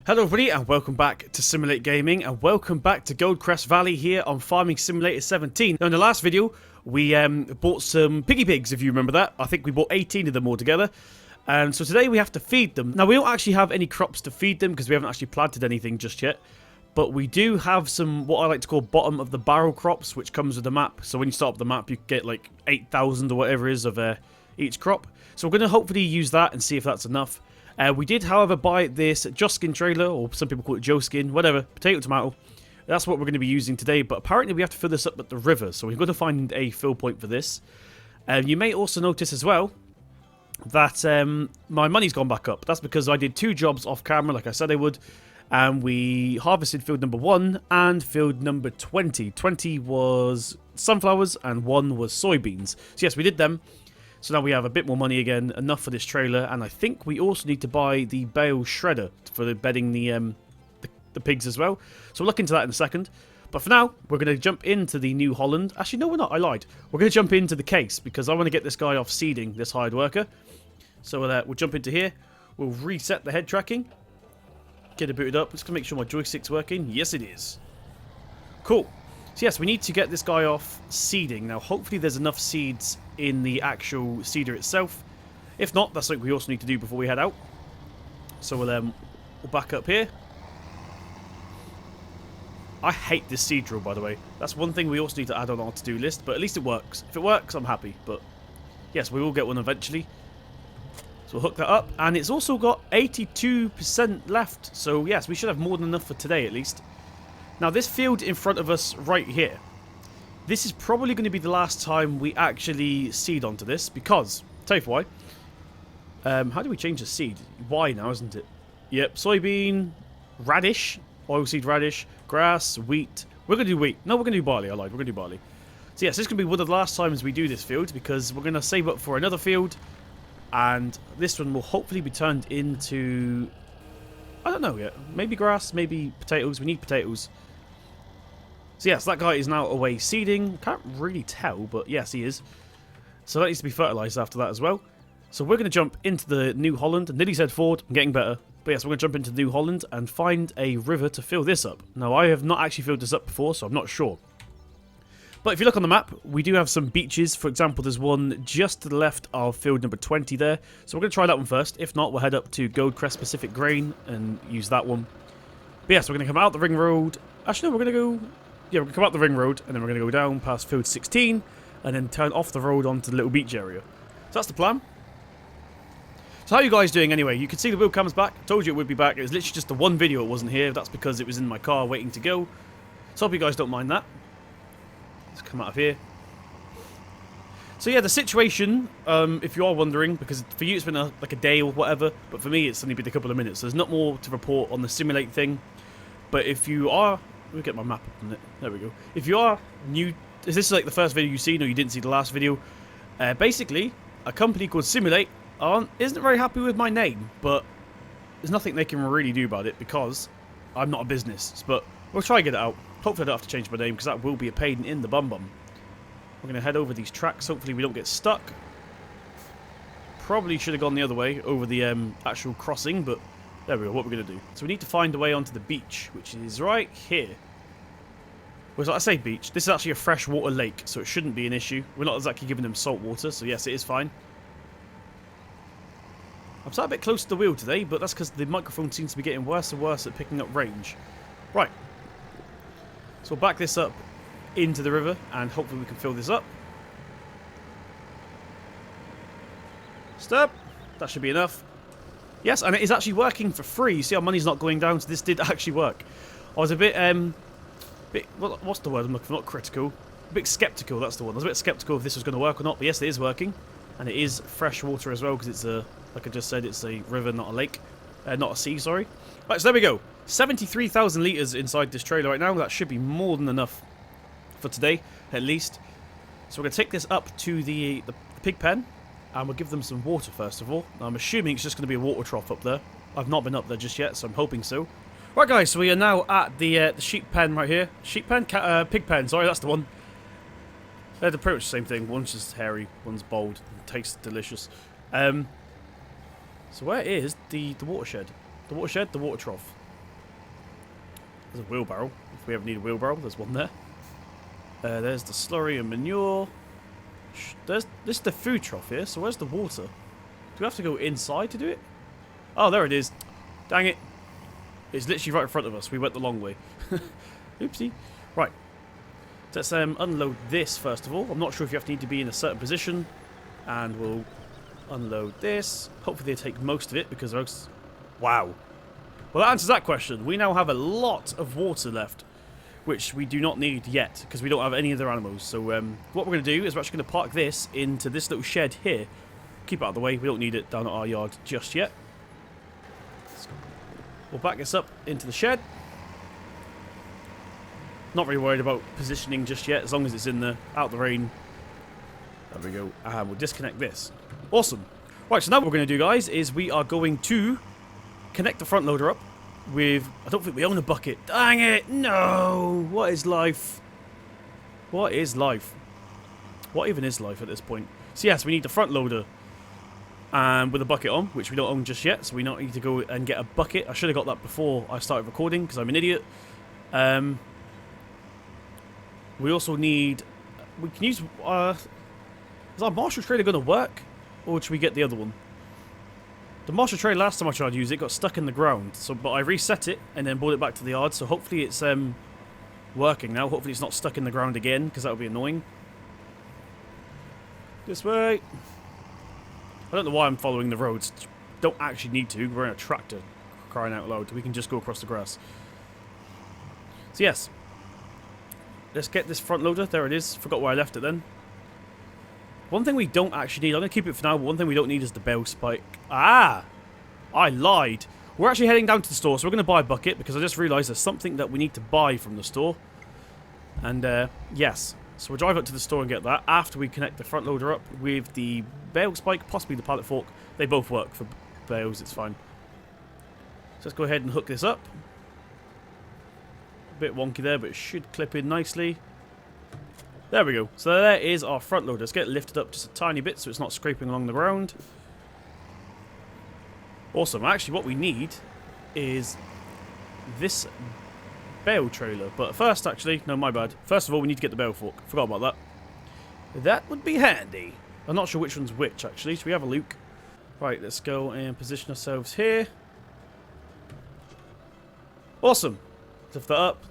Hello everybody and welcome back to Simulate Gaming and welcome back to Goldcrest Valley here on Farming Simulator 17. Now in the last video we bought some piggy pigs, if you remember that. I think we bought 18 of them all together. And so today we have to feed them. Now we don't actually have any crops to feed them because we haven't actually planted anything just yet. But we do have some what I like to call bottom of the barrel crops, which comes with the map. So when you start up the map you get like 8,000 or whatever it is of each crop. So we're going to hopefully use that and see if that's enough. We did, however, buy this Joyskin trailer, or some people call it Joyskin, whatever, potato, tomato. That's what we're going to be using today, but apparently we have to fill this up at the river, so we've got to find a fill point for this. You may also notice as well that my money's gone back up. That's because I did 2 jobs off camera, like I said I would, and we harvested field number 1 and field number 20. 20 was sunflowers and 1 was soybeans. So yes, we did them. So now we have a bit more money again, enough for this trailer, and I think we also need to buy the bale shredder for the bedding the pigs as well. So we'll look into that in a second. But for now, we're going to jump into the New Holland. Actually, no, we're not. I lied. We're going to jump into the case because I want to get this guy off seeding, this hired worker. So we'll jump into here. We'll reset the head tracking. Get it booted up. Just going to make sure my joystick's working. Yes, it is. Cool. So yes, we need to get this guy off seeding. Now, hopefully there's enough seeds in the actual seeder itself. If not, that's something we also need to do before we head out. So we'll back up here. I hate this seed drill, by the way. That's one thing we also need to add on our to-do list, but at least it works. If it works, I'm happy. But yes, we will get one eventually. So we'll hook that up. And it's also got 82% left. So yes, we should have more than enough for today at least. Now this field in front of us right here, this is probably going to be the last time we actually seed onto this because, tell you why. How do we change the seed? Y now, isn't it? Yep, soybean, radish, oilseed radish, grass, wheat. We're going to do wheat. No, we're going to do barley. I lied. We're going to do barley. So yes, this is going to be one of the last times we do this field because we're going to save up for another field. And this one will hopefully be turned into, I don't know yet. Maybe grass, maybe potatoes. We need potatoes. So yes, that guy is now away seeding. Can't really tell, but yes, he is. So that needs to be fertilised after that as well. So we're going to jump into the New Holland. Nearly said Ford, I'm getting better. But yes, we're going to jump into New Holland and find a river to fill this up. Now, I have not actually filled this up before, so I'm not sure. But if you look on the map, we do have some beaches. For example, there's one just to the left of field number 20 there. So we're going to try that one first. If not, we'll head up to Goldcrest Pacific Grain and use that one. But yes, we're going to come out the ring road. Actually, no, we're going to go... Yeah, we're going to come out the ring road, and then we're going to go down past field 16, and then turn off the road onto the little beach area. So that's the plan. So how are you guys doing anyway? You can see the wheel cam's back. I told you it would be back. It was literally just the one video it wasn't here. That's because it was in my car waiting to go. So I hope you guys don't mind that. Let's come out of here. So yeah, the situation, if you are wondering, because for you it's been like a day or whatever, but for me it's only been a couple of minutes. So there's not more to report on the simulate thing. But if you are... Let me get my map up on it. There we go. If you are new, if this is like the first video you've seen or you didn't see the last video, basically, a company called Simulate isn't very happy with my name, but there's nothing they can really do about it because I'm not a business. But we'll try and get it out. Hopefully I don't have to change my name because that will be a pain in the bum-bum. We're going to head over these tracks. Hopefully we don't get stuck. Probably should have gone the other way over the actual crossing, but... There we go, what we're going to do. So we need to find a way onto the beach, which is right here. Well, I say beach. This is actually a freshwater lake, so it shouldn't be an issue. We're not exactly giving them salt water, so yes, it is fine. I'm sat a bit close to the wheel today, but that's because the microphone seems to be getting worse and worse at picking up range. Right. So we'll back this up into the river, and hopefully we can fill this up. Stop. That should be enough. Yes, and it is actually working for free. You see our money's not going down, so this did actually work. I was a bit, what's the word I'm looking for? Not critical. A bit skeptical, that's the one. I was a bit skeptical if this was going to work or not, but yes, it is working. And it is fresh water as well, because it's a, like I just said, it's a river, not a lake. Not a sea, sorry. Right, so there we go. 73,000 litres inside this trailer right now. That should be more than enough for today, at least. So we're going to take this up to the pig pen. And we'll give them some water first of all. I'm assuming it's just going to be a water trough up there. I've not been up there just yet, so I'm hoping so. Right, guys, so we are now at the sheep pen right here. Sheep pen? Pig pen, sorry, that's the one. They're pretty much the same thing. One's just hairy, one's bold, and tastes delicious. So where is the watershed? The watershed, the water trough. There's a wheelbarrow. If we ever need a wheelbarrow, there's one there. There's the slurry and manure. This is the food trough here, so where's the water? Do we have to go inside to do it? Oh, there it is. Dang it. It's literally right in front of us. We went the long way. Oopsie. Right. Let's unload this first of all. I'm not sure if you have to need to be in a certain position. And we'll unload this. Hopefully they take most of it because there's... Wow. Well, that answers that question. We now have a lot of water left, which we do not need yet because we don't have any other animals. So what we're going to do is we're actually going to park this into this little shed here. Keep it out of the way. We don't need it down at our yard just yet. We'll back this up into the shed. Not really worried about positioning just yet, as long as it's in the out the rain. There we go. And we'll disconnect this. Awesome. Right, so now what we're going to do, guys, is we are going to connect the front loader up with... I don't think we own a bucket. Dang it! No! What is life? What is life? What even is life at this point? So yes, we need the front loader with a bucket on, which we don't own just yet, so we don't need to go and get a bucket. I should have got that before I started recording, because I'm an idiot. We also need... We can use... is our Marshall trailer going to work? Or should we get the other one? The Marshall trailer, last time I tried to use it, got stuck in the ground. But I reset it, and then brought it back to the yard, so hopefully it's working now. Hopefully it's not stuck in the ground again, because that would be annoying. This way. I don't know why I'm following the roads. Don't actually need to. We're in a tractor, crying out loud. We can just go across the grass. So yes. Let's get this front loader. There it is. Forgot where I left it then. One thing we don't actually need. I'm going to keep it for now, but one thing we don't need is the bale spike. Ah! I lied. We're actually heading down to the store, so we're going to buy a bucket, because I just realised there's something that we need to buy from the store. And, yes. So we'll drive up to the store and get that after we connect the front loader up with the bale spike, possibly the pallet fork. They both work for bales, it's fine. So let's go ahead and hook this up. A bit wonky there, but it should clip in nicely. There we go. So there is our front loader. Let's get it lifted up just a tiny bit so it's not scraping along the ground. Awesome. Actually, what we need is this bale trailer. But first, actually, no, my bad. First of all, we need to get the bale fork. Forgot about that. That would be handy. I'm not sure which one's which, actually. Should we have a look? Right, let's go and position ourselves here. Awesome. Lift that up.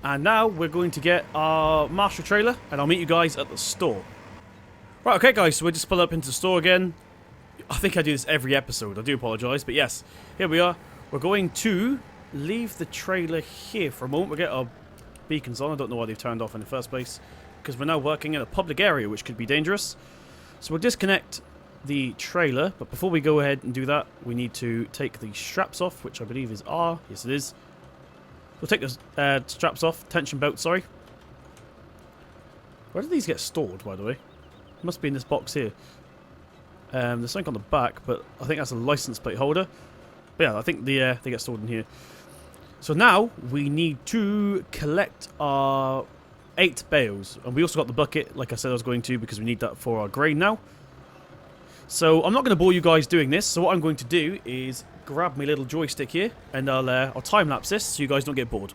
And now we're going to get our Marshall trailer, and I'll meet you guys at the store. Right, okay, guys, so we'll just pull up into the store again. I think I do this every episode. I do apologise, but yes, here we are. We're going to leave the trailer here for a moment. We'll get our beacons on. I don't know why they've turned off in the first place, because we're now working in a public area, which could be dangerous. So we'll disconnect the trailer, but before we go ahead and do that, we need to take the straps off, which I believe is R. Yes, it is. We'll take the straps off. Tension belt, sorry. Where do these get stored, by the way? Must be in this box here. There's something on the back, but I think that's a license plate holder. But yeah, I think they get stored in here. So now we need to collect our 8 bales. And we also got the bucket, like I said I was going to, because we need that for our grain now. So I'm not going to bore you guys doing this. So what I'm going to do is grab my little joystick here, and I'll time-lapse this so you guys don't get bored.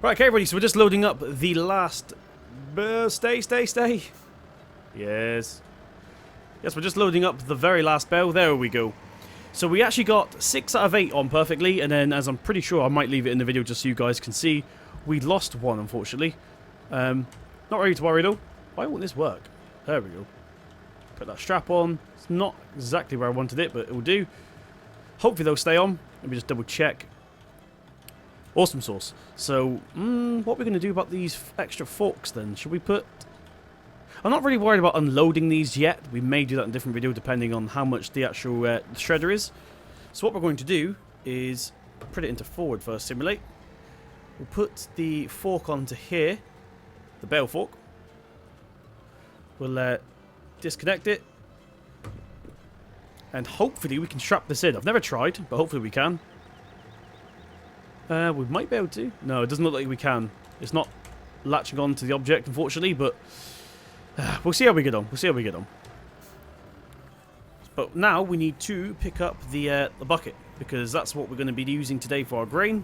Right, okay, everybody, so we're just loading up the last... Stay. Yes. Yes, we're just loading up the very last bell. There we go. So we actually got 6 out of 8 on perfectly, and then, as I'm pretty sure I might leave it in the video just so you guys can see, we lost one, unfortunately. Not ready to worry, though. Why won't this work? There we go. Put that strap on. It's not exactly where I wanted it, but it will do. Hopefully they'll stay on. Let me just double check. Awesome sauce. So, what are we going to do about these extra forks, then? Should we put... I'm not really worried about unloading these yet. We may do that in a different video depending on how much the actual shredder is. So what we're going to do is put it into forward first, simulate. We'll put the fork onto here, the bale fork. We'll disconnect it. And hopefully we can strap this in. I've never tried, but hopefully we can. We might be able to. No, it doesn't look like we can. It's not latching on to the object, unfortunately, but... we'll see how we get on. We'll see how we get on. But now we need to pick up the bucket, because that's what we're going to be using today for our grain.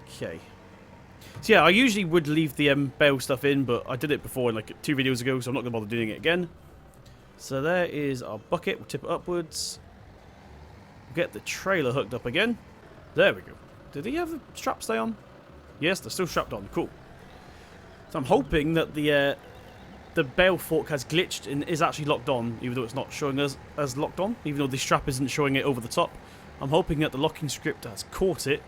Okay. So yeah, I usually would leave the bale stuff in, but I did it before, like 2 videos ago, so I'm not going to bother doing it again. So there is our bucket. We'll tip it upwards. We'll get the trailer hooked up again. There we go. Did he have the strap stay on? Yes, they're still strapped on. Cool. So I'm hoping that the bale fork has glitched and is actually locked on, even though it's not showing us as locked on, even though the strap isn't showing it over the top. I'm hoping that the locking script has caught it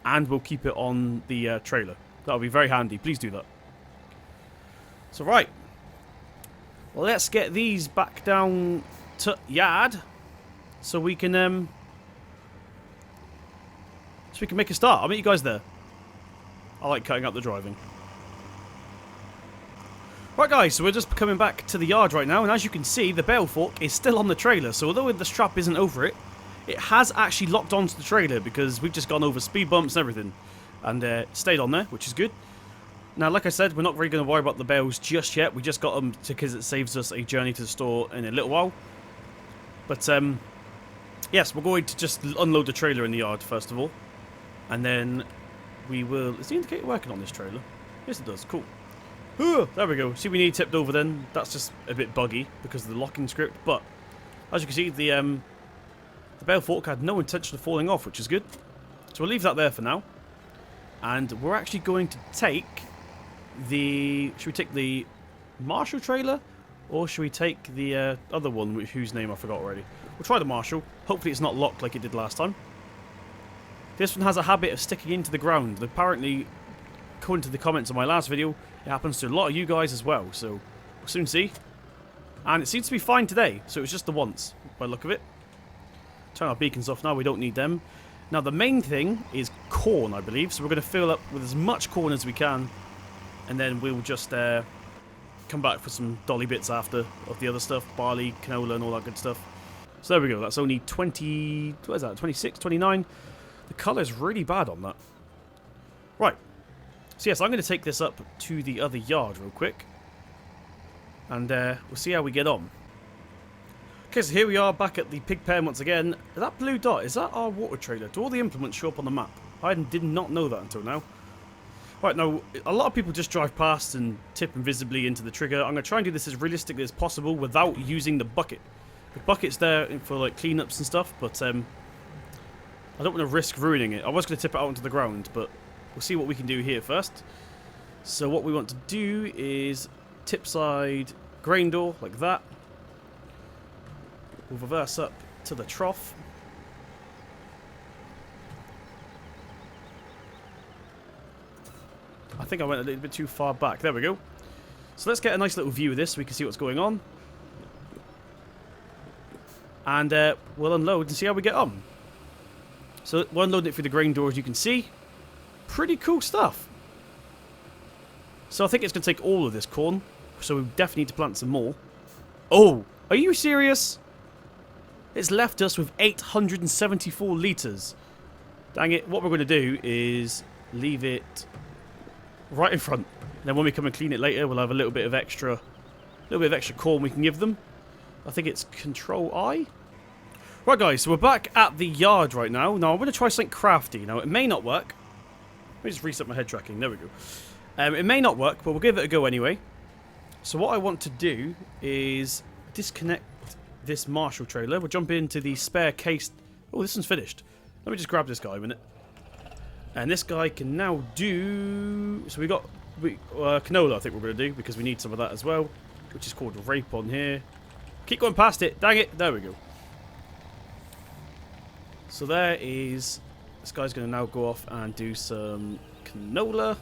and will keep it on the trailer. That would be very handy. Please do that. So right. Well, let's get these back down to yard so we can make a start. I'll meet you guys there. I like cutting out the driving. Right guys, so we're just coming back to the yard right now, and as you can see, the bale fork is still on the trailer, so although the strap isn't over it, it has actually locked onto the trailer because we've just gone over speed bumps and everything, and stayed on there, which is good. Now, like I said, we're not really going to worry about the bales just yet. We just got them because it saves us a journey to the store in a little while. But, yes, we're going to just unload the trailer in the yard, first of all. And then we will... Is the indicator working on this trailer? Yes, it does. Cool. There we go. See, we need tipped over then. That's just a bit buggy because of the locking script. But, as you can see, the bale fork had no intention of falling off, which is good. So we'll leave that there for now. And we're actually going to take the... Should we take the Marshall trailer? Or should we take the other one, whose name I forgot already? We'll try the Marshall. Hopefully it's not locked like it did last time. This one has a habit of sticking into the ground. Apparently, according to the comments on my last video, it happens to a lot of you guys as well. So, we'll soon see. And it seems to be fine today. So it was just the once, by the look of it. Turn our beacons off now. We don't need them. Now, the main thing is corn, I believe. So we're going to fill up with as much corn as we can. And then we'll just come back for some dolly bits after of the other stuff. Barley, canola, and all that good stuff. So there we go. That's only 20... What is that? 26, 29? The colour's really bad on that. Right. So yes, I'm going to take this up to the other yard real quick. And we'll see how we get on. Okay, so here we are back at the pig pen once again. That blue dot, is that our water trailer? Do all the implements show up on the map? I did not know that until now. Right, now, a lot of people just drive past and tip invisibly into the trigger. I'm going to try and do this as realistically as possible without using the bucket. The bucket's there for like cleanups and stuff, but I don't want to risk ruining it. I was going to tip it out onto the ground, but we'll see what we can do here first. So what we want to do is tip side grain door like that. We'll reverse up to the trough. I think I went a little bit too far back. There we go. So let's get a nice little view of this so we can see what's going on. And we'll unload and see how we get on. So we're unloading it through the grain door, as you can see. Pretty cool stuff. So I think it's going to take all of this corn. So we definitely need to plant some more. Oh, are you serious? It's left us with 874 litres. Dang it. What we're going to do is leave it right in front. And then when we come and clean it later, we'll have a little bit of extra corn we can give them. I think it's Control I. Right, guys, so we're back at the yard right now. Now, I'm going to try something crafty. Now, it may not work. Let me just reset my head tracking. There we go. It may not work, but we'll give it a go anyway. So what I want to do is disconnect this Marshall trailer. We'll jump into the spare case. Oh, this one's finished. Let me just grab this guy a minute. And this guy can now do... So we got canola, I think we're going to do, because we need some of that as well, which is called rape on here. Keep going past it. Dang it. There we go. So there is... This guy's going to now go off and do some canola.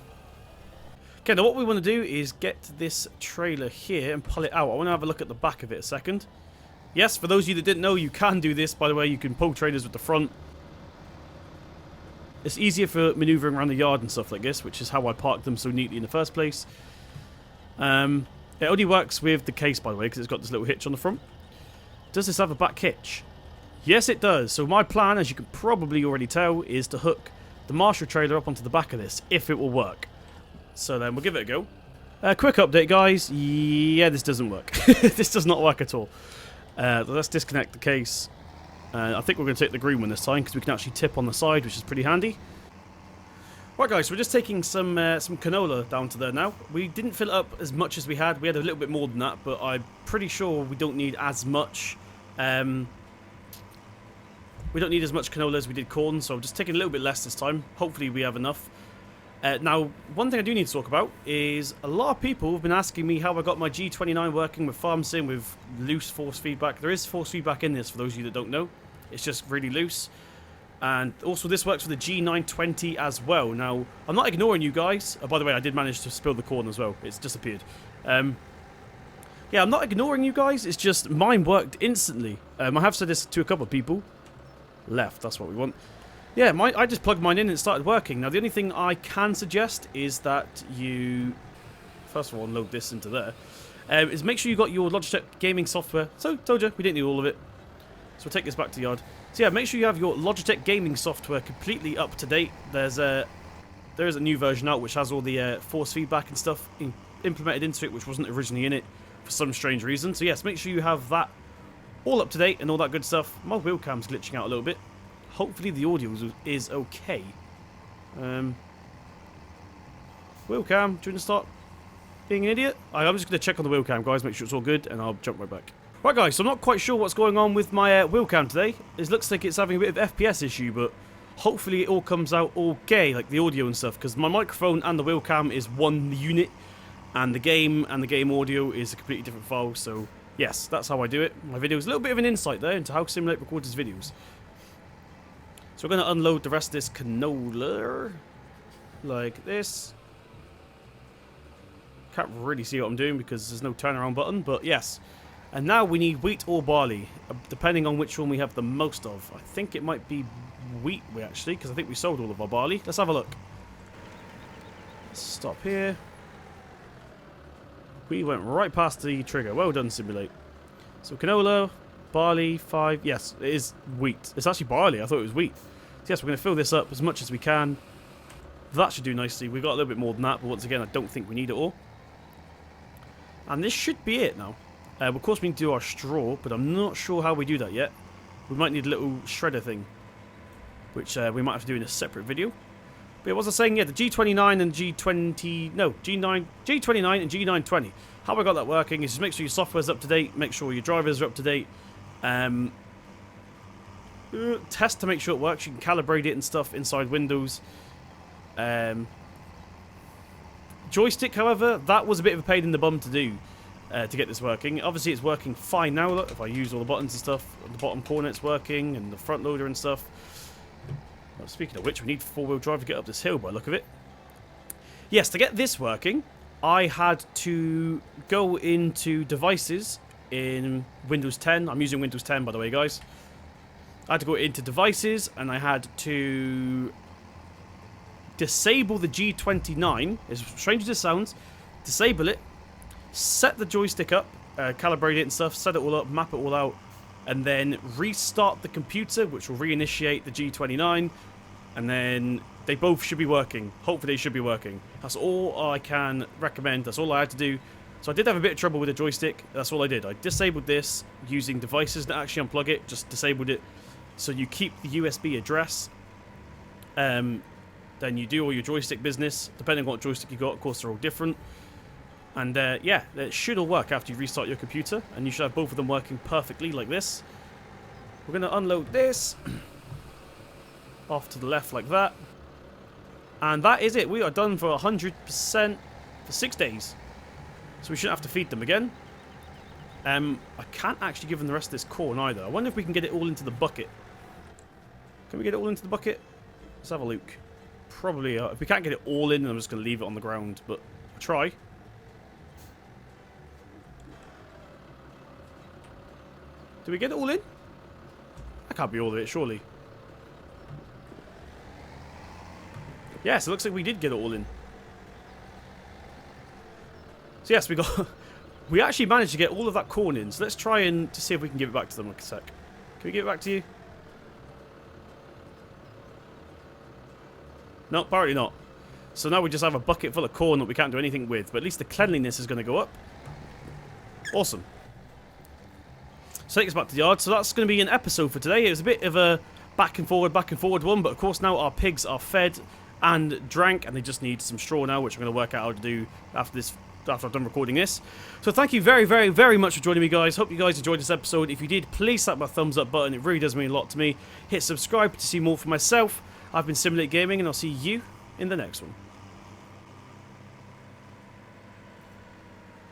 Okay, now what we want to do is get this trailer here and pull it out. I want to have a look at the back of it a second. Yes, for those of you that didn't know, you can do this. By the way, you can pull trailers with the front. It's easier for manoeuvring around the yard and stuff like this, which is how I parked them so neatly in the first place. It only works with the case, by the way, because it's got this little hitch on the front. Does this have a back hitch? Yes, it does. So my plan, as you can probably already tell, is to hook the Marshall trailer up onto the back of this, if it will work. So then we'll give it a go. Quick update, guys. Yeah, this doesn't work. This does not work at all. Let's disconnect the case. I think we're going to take the green one this time because we can actually tip on the side, which is pretty handy. Right, guys, so we're just taking some canola down to there now. We didn't fill it up as much as we had. We had a little bit more than that, but I'm pretty sure we don't need as much. We don't need as much canola as we did corn, so I'm just taking a little bit less this time. Hopefully we have enough. Now, one thing I do need to talk about is a lot of people have been asking me how I got my G29 working with FarmSim with loose force feedback. There is force feedback in this, for those of you that don't know. It's just really loose. And also this works for the G920 as well. Now, I'm not ignoring you guys. Oh, by the way, I did manage to spill the corn as well. It's disappeared. Yeah, I'm not ignoring you guys. It's just mine worked instantly. I have said this to a couple of people. Left, that's what we want. Yeah, I just plugged mine in and it started working. Now, the only thing I can suggest is that you, first of all, load this into there, is make sure you got your Logitech gaming software. So, told you, we didn't need all of it. So we'll take this back to the yard. So yeah, make sure you have your Logitech gaming software completely up to date. There is a new version out which has all the force feedback and stuff implemented into it, which wasn't originally in it for some strange reason. So yes, make sure you have that all up to date and all that good stuff. My wheel cam's glitching out a little bit. Hopefully the audio is okay. Wheel cam, do you want to start being an idiot? I'm just going to check on the wheel cam, guys, make sure it's all good, and I'll jump right back. Right, guys, so I'm not quite sure what's going on with my wheel cam today. It looks like it's having a bit of FPS issue, but hopefully it all comes out okay, like the audio and stuff, because my microphone and the wheel cam is one unit, and the game audio is a completely different file, so yes, that's how I do it. My video is a little bit of an insight there into how Simulate records his videos. So we're going to unload the rest of this canola, like this. Can't really see what I'm doing because there's no turnaround button, but yes. And now we need wheat or barley, depending on which one we have the most of. I think it might be wheat, actually, because I think we sold all of our barley. Let's have a look. Stop here. We went right past the trigger. Well done, Simulate. So canola, barley, 5. Yes, it is wheat. It's actually barley. I thought it was wheat. So yes, we're going to fill this up as much as we can. That should do nicely. We've got a little bit more than that, but once again, I don't think we need it all. And this should be it now. Of course, we need to do our straw, but I'm not sure how we do that yet. We might need a little shredder thing, which we might have to do in a separate video. But what was I saying? Yeah, the G29 and G20... No, G29 and G920. How I got that working is just make sure your software's up to date, make sure your drivers are up to date. Test to make sure it works. You can calibrate it and stuff inside Windows. Joystick, however, that was a bit of a pain in the bum to do. To get this working. Obviously it's working fine now. Look, if I use all the buttons and stuff, at the bottom corner it's working, and the front loader and stuff. Well, speaking of which, we need 4-wheel drive to get up this hill by the look of it. Yes, to get this working, I had to go into devices in Windows 10. I'm using Windows 10, by the way, guys. I had to go into devices, and I had to disable the G29, as strange as it sounds, disable it, set the joystick up, calibrate it and stuff, set it all up, map it all out, and then restart the computer, which will reinitiate the G29, and then they both should be working. Hopefully they should be working. That's all I can recommend. That's all I had to do. So I did have a bit of trouble with the joystick. That's all I did. I disabled this using devices that actually unplug it, just disabled it. So you keep the USB address. Then you do all your joystick business, depending on what joystick you got. Of course, they're all different. And yeah, it should all work after you restart your computer, and you should have both of them working perfectly like this. We're going to unload this off to the left like that. And that is it. We are done for 100% for 6 days. So we shouldn't have to feed them again. I can't actually give them the rest of this corn either. I wonder if we can get it all into the bucket. Can we get it all into the bucket? Let's have a look. Probably, if we can't get it all in, then I'm just going to leave it on the ground. But I'll try. Do we get it all in? That can't be all of it, surely. Yes, it looks like we did get it all in. So yes, we actually managed to get all of that corn in. So let's try and to see if we can give it back to them. Like a sec. Can we give it back to you? No, apparently not. So now we just have a bucket full of corn that we can't do anything with. But at least the cleanliness is going to go up. Awesome. So take us back to the yard. So that's going to be an episode for today. It was a bit of a back and forward one. But of course now our pigs are fed and drank. And they just need some straw now, which I'm going to work out how to do after I've done recording this. So thank you very, very, very much for joining me, guys. Hope you guys enjoyed this episode. If you did, please slap my thumbs up button. It really does mean a lot to me. Hit subscribe to see more from myself. I've been Simulate Gaming, and I'll see you in the next one.